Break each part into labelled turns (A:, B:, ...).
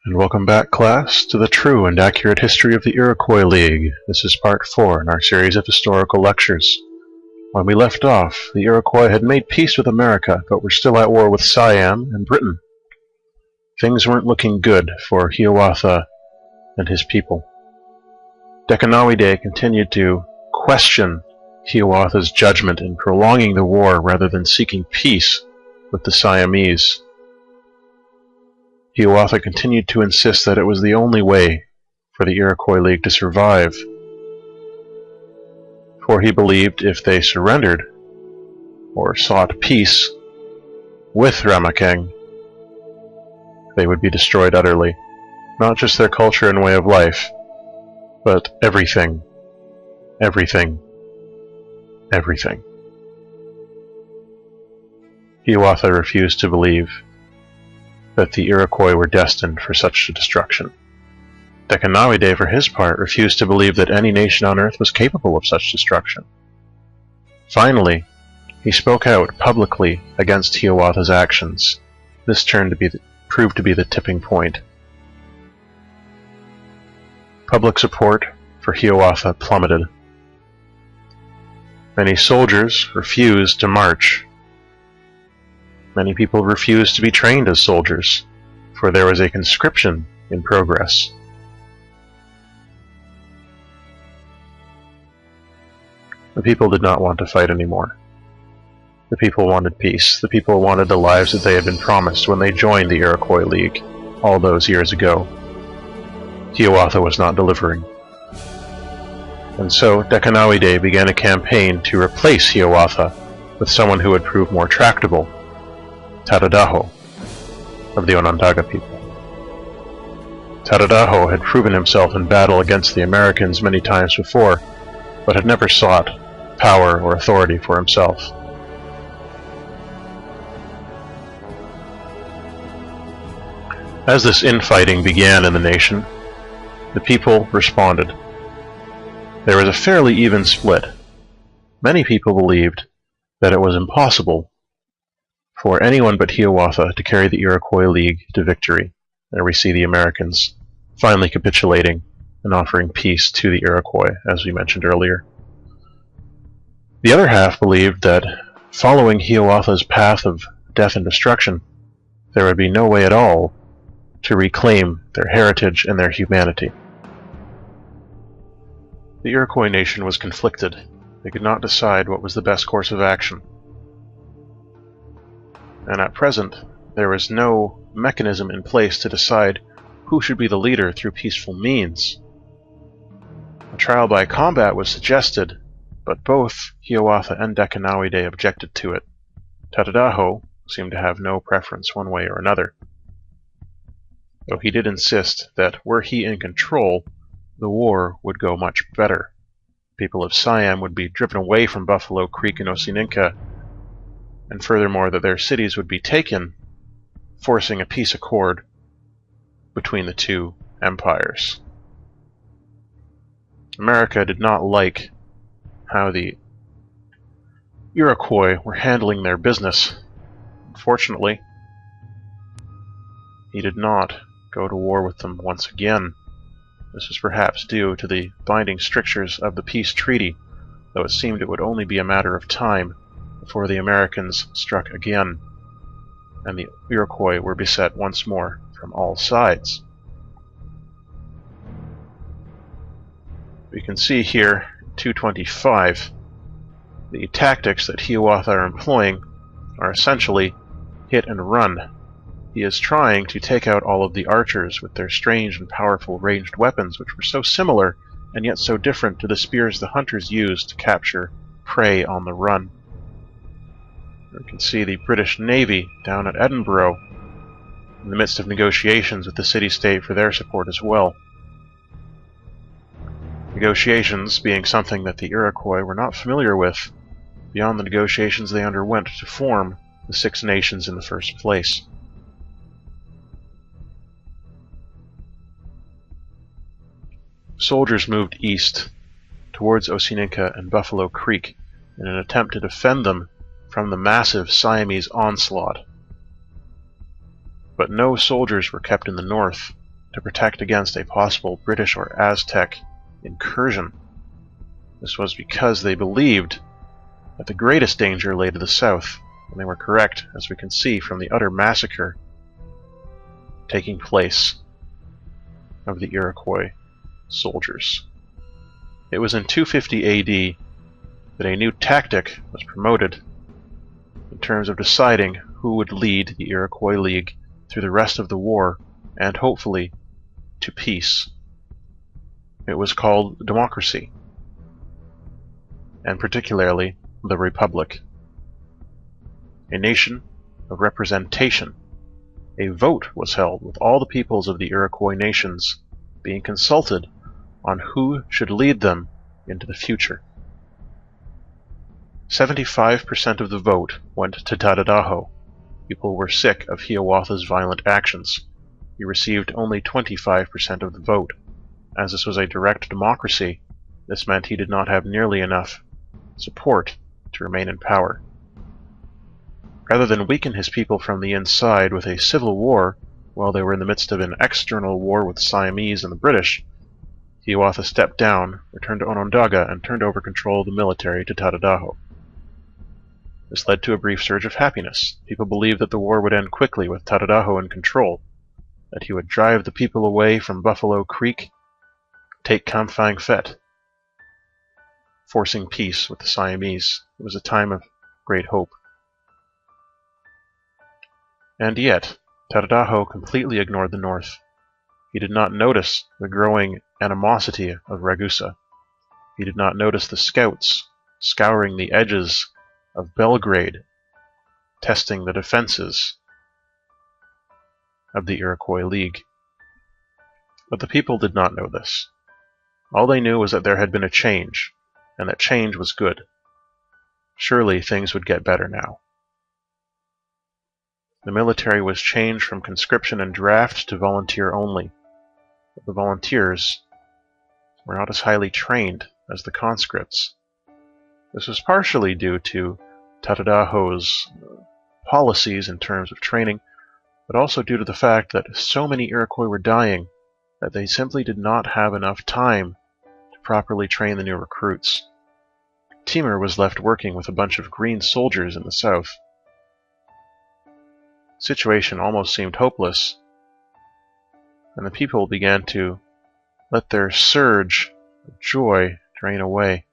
A: And welcome back, class, to the true and accurate history of the Iroquois League. This is part 4 in our series of historical lectures. When we left off, the Iroquois had made peace with America, but were still at war with Siam and Britain. Things weren't looking good for Hiawatha and his people. Dekanawide continued to question Hiawatha's judgment in prolonging the war rather than seeking peace with the Siamese. Hiawatha continued to insist that it was the only way for the Iroquois League to survive, for he believed if they surrendered or sought peace with Ramakeng, they would be destroyed utterly, not just their culture and way of life, but everything, everything, everything. Hiawatha refused to believe that the Iroquois were destined for such a destruction. Dekanawide, for his part, refused to believe that any nation on earth was capable of such destruction. Finally, he spoke out publicly against Hiawatha's actions. This proved to be the tipping point. Public support for Hiawatha plummeted. Many soldiers refused to march. Many people refused to be trained as soldiers, for there was a conscription in progress. The people did not want to fight anymore. The people wanted peace. The people wanted the lives that they had been promised when they joined the Iroquois League all those years ago. Hiawatha was not delivering. And so Dekanawide began a campaign to replace Hiawatha with someone who would prove more tractable, Tadadaho, of the Onondaga people. Tadadaho had proven himself in battle against the Americans many times before, but had never sought power or authority for himself. As this infighting began in the nation, the people responded. There was a fairly even split. Many people believed that it was impossible for anyone but Hiawatha to carry the Iroquois League to victory. There we see the Americans finally capitulating and offering peace to the Iroquois, as we mentioned earlier. The other half believed that following Hiawatha's path of death and destruction, there would be no way at all to reclaim their heritage and their humanity. The Iroquois nation was conflicted. They could not decide what was the best course of action. And at present, there was no mechanism in place to decide who should be the leader through peaceful means. A trial by combat was suggested, but both Hiawatha and Dekanawide objected to it. Tadadaho seemed to have no preference one way or another, though he did insist that were he in control, the war would go much better. People of Siam would be driven away from Buffalo Creek and Osininka, and furthermore that their cities would be taken, forcing a peace accord between the two empires. America did not like how the Iroquois were handling their business. Unfortunately, he did not go to war with them once again. This was perhaps due to the binding strictures of the peace treaty, though it seemed it would only be a matter of time before the Americans struck again, and the Iroquois were beset once more from all sides. We can see here, 225, the tactics that Hiawatha are employing are essentially hit and run. He is trying to take out all of the archers with their strange and powerful ranged weapons, which were so similar and yet so different to the spears the hunters used to capture prey on the run. We can see the British Navy down at Edinburgh in the midst of negotiations with the city-state for their support as well. Negotiations being something that the Iroquois were not familiar with beyond the negotiations they underwent to form the Six Nations in the first place. Soldiers moved east towards Osininka and Buffalo Creek in an attempt to defend them from the massive Siamese onslaught. But no soldiers were kept in the north, to protect against a possible British or Aztec incursion. This was because they believed that the greatest danger lay to the south, and they were correct, as we can see from the utter massacre taking place of the Iroquois soldiers. It was in 250 AD that a new tactic was promoted in terms of deciding who would lead the Iroquois League through the rest of the war and hopefully to peace. It was called democracy, and particularly the Republic. A nation of representation. A vote was held with all the peoples of the Iroquois nations being consulted on who should lead them into the future. 75% of the vote went to Tadadaho. People were sick of Hiawatha's violent actions. He received only 25% of the vote. As this was a direct democracy, this meant he did not have nearly enough support to remain in power. Rather than weaken his people from the inside with a civil war while they were in the midst of an external war with the Siamese and the British, Hiawatha stepped down, returned to Onondaga, and turned over control of the military to Tadadaho. This led to a brief surge of happiness. People believed that the war would end quickly with Tadadaho in control, that he would drive the people away from Buffalo Creek, take Kampfang Fet, forcing peace with the Siamese. It was a time of great hope. And yet, Tadadaho completely ignored the North. He did not notice the growing animosity of Ragusa. He did not notice the scouts scouring the edges of Belgrade, testing the defenses of the Iroquois League. But the people did not know this. All they knew was that there had been a change, and that change was good. Surely things would get better now. The military was changed from conscription and draft to volunteer only. But the volunteers were not as highly trained as the conscripts. This was partially due to Tadadaho's policies in terms of training, but also due to the fact that so many Iroquois were dying that they simply did not have enough time to properly train the new recruits. Timur was left working with a bunch of green soldiers in the south. The situation almost seemed hopeless, and the people began to let their surge of joy drain away.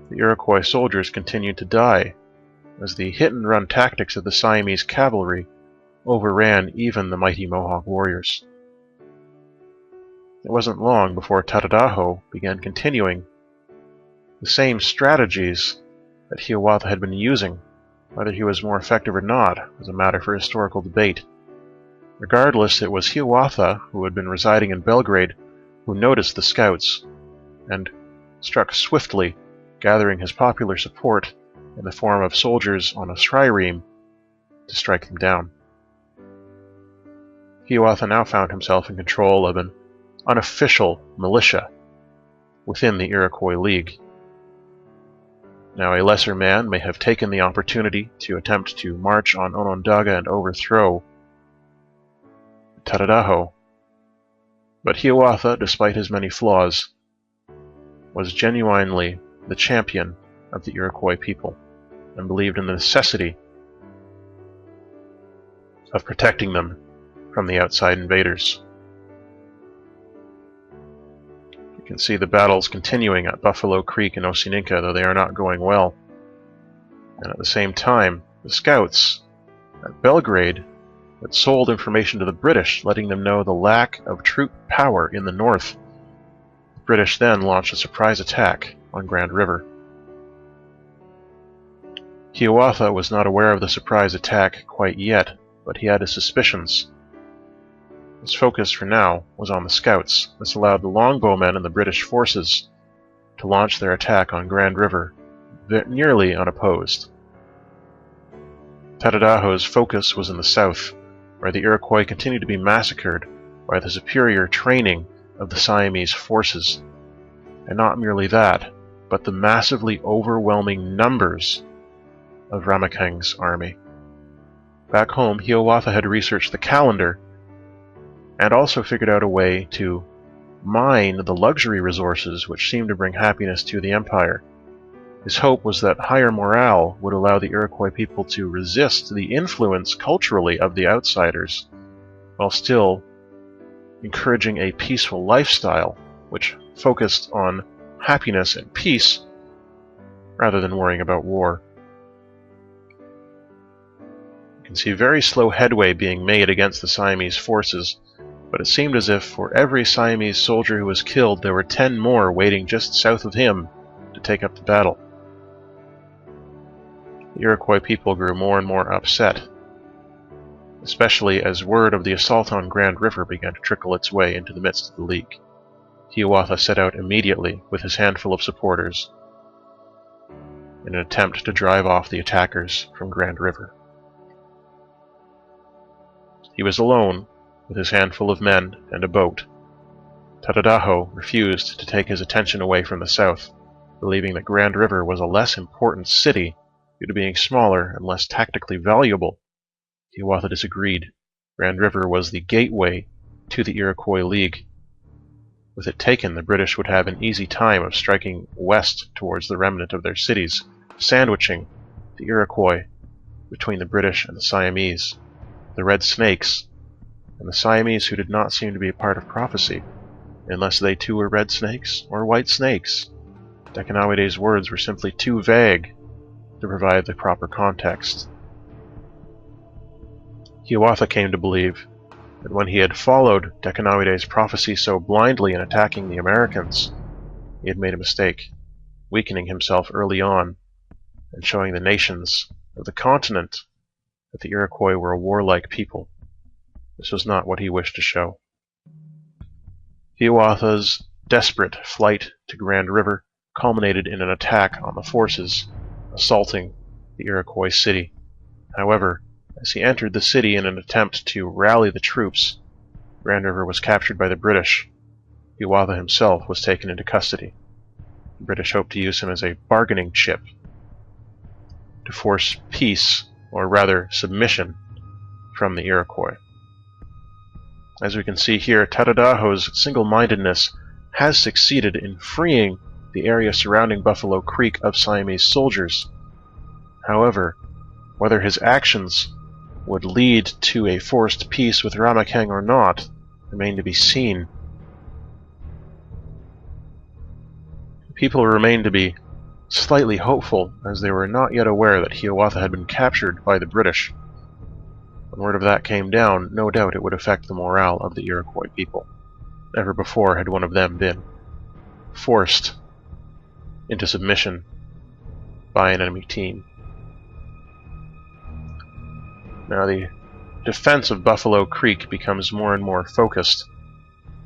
A: The Iroquois soldiers continued to die, as the hit-and-run tactics of the Siamese cavalry overran even the mighty Mohawk warriors. It wasn't long before Tadadaho began continuing the same strategies that Hiawatha had been using. Whether he was more effective or not was a matter for historical debate. Regardless, it was Hiawatha, who had been residing in Belgrade, who noticed the scouts and struck swiftly, gathering his popular support in the form of soldiers on a trireme to strike them down. Hiawatha now found himself in control of an unofficial militia within the Iroquois League. Now, a lesser man may have taken the opportunity to attempt to march on Onondaga and overthrow Tadadaho, but Hiawatha, despite his many flaws, was genuinely the champion of the Iroquois people and believed in the necessity of protecting them from the outside invaders. You can see the battles continuing at Buffalo Creek and Osininka, though they are not going well. And at the same time, the scouts at Belgrade had sold information to the British, letting them know the lack of troop power in the north. The British then launched a surprise attack on Grand River. Hiawatha was not aware of the surprise attack quite yet, but he had his suspicions. His focus for now was on the scouts. This allowed the longbowmen and the British forces to launch their attack on Grand River, nearly unopposed. Tadadaho's focus was in the south, where the Iroquois continued to be massacred by the superior training of the Siamese forces. And not merely that, but the massively overwhelming numbers of Ramakang's army. Back home, Hiawatha had researched the calendar and also figured out a way to mine the luxury resources which seemed to bring happiness to the empire. His hope was that higher morale would allow the Iroquois people to resist the influence culturally of the outsiders, while still encouraging a peaceful lifestyle which focused on happiness and peace rather than worrying about war. You can see very slow headway being made against the Siamese forces, but it seemed as if for every Siamese soldier who was killed, there were 10 more waiting just south of him to take up the battle. The Iroquois people grew more and more upset, especially as word of the assault on Grand River began to trickle its way into the midst of the League. Hiawatha set out immediately with his handful of supporters in an attempt to drive off the attackers from Grand River. He was alone with his handful of men and a boat. Tadadaho refused to take his attention away from the south, believing that Grand River was a less important city due to being smaller and less tactically valuable. Hiawatha disagreed. Grand River was the gateway to the Iroquois League. With it taken, the British would have an easy time of striking west towards the remnant of their cities, sandwiching the Iroquois between the British and the Siamese, the Red Snakes, and the Siamese, who did not seem to be a part of prophecy, unless they too were red snakes or white snakes. Dekanawide's words were simply too vague to provide the proper context. Hiawatha came to believe that when he had followed Dekanawide's prophecy so blindly in attacking the Americans, he had made a mistake, weakening himself early on and showing the nations of the continent that the Iroquois were a warlike people. This was not what he wished to show. Hiawatha's desperate flight to Grand River culminated in an attack on the forces assaulting the Iroquois city. However, as he entered the city in an attempt to rally the troops, Grand River was captured by the British. Hiawatha himself was taken into custody. The British hoped to use him as a bargaining chip to force peace, or rather submission, from the Iroquois. As we can see here, Tadadaho's single-mindedness has succeeded in freeing the area surrounding Buffalo Creek of Siamese soldiers. However, whether his actions would lead to a forced peace with Ramakeng or not remained to be seen. People remained to be slightly hopeful, as they were not yet aware that Hiawatha had been captured by the British. When word of that came down, no doubt it would affect the morale of the Iroquois people. Never before had one of them been forced into submission by an enemy team. Now the defense of Buffalo Creek becomes more and more focused,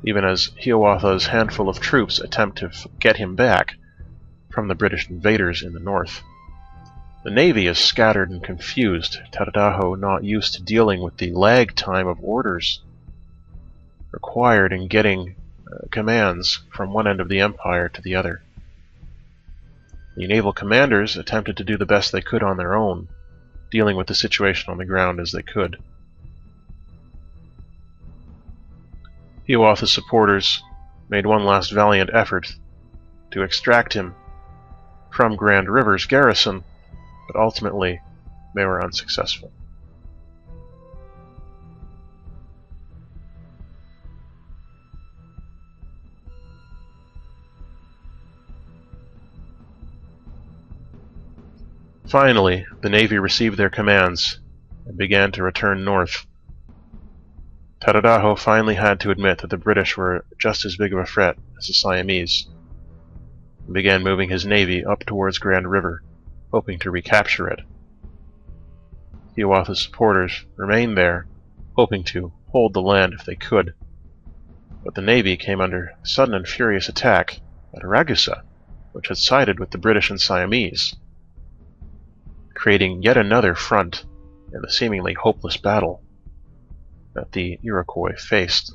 A: even as Hiawatha's handful of troops attempt to get him back from the British invaders in the north. The Navy is scattered and confused, Tadadaho not used to dealing with the lag time of orders required in getting commands from one end of the empire to the other. The naval commanders attempted to do the best they could on their own, dealing with the situation on the ground as they could. Hiawatha's supporters made one last valiant effort to extract him from Grand River's garrison, but ultimately they were unsuccessful. Finally, the Navy received their commands and began to return north. Tadadaho finally had to admit that the British were just as big of a threat as the Siamese, and began moving his navy up towards Grand River, hoping to recapture it. Hiawatha's supporters remained there, hoping to hold the land if they could, but the navy came under sudden and furious attack at Ragusa, which had sided with the British and Siamese, creating yet another front in the seemingly hopeless battle that the Iroquois faced.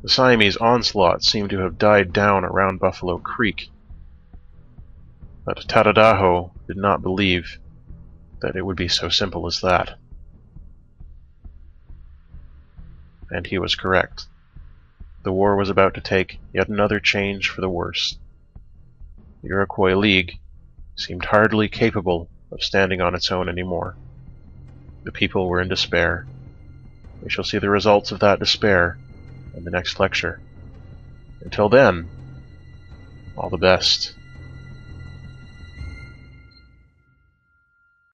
A: The Siamese onslaught seemed to have died down around Buffalo Creek. But Tadadaho did not believe that it would be so simple as that. And he was correct. The war was about to take yet another change for the worse. The Iroquois League seemed hardly capable of standing on its own anymore. The people were in despair. We shall see the results of that despair in the next lecture. Until then, all the best.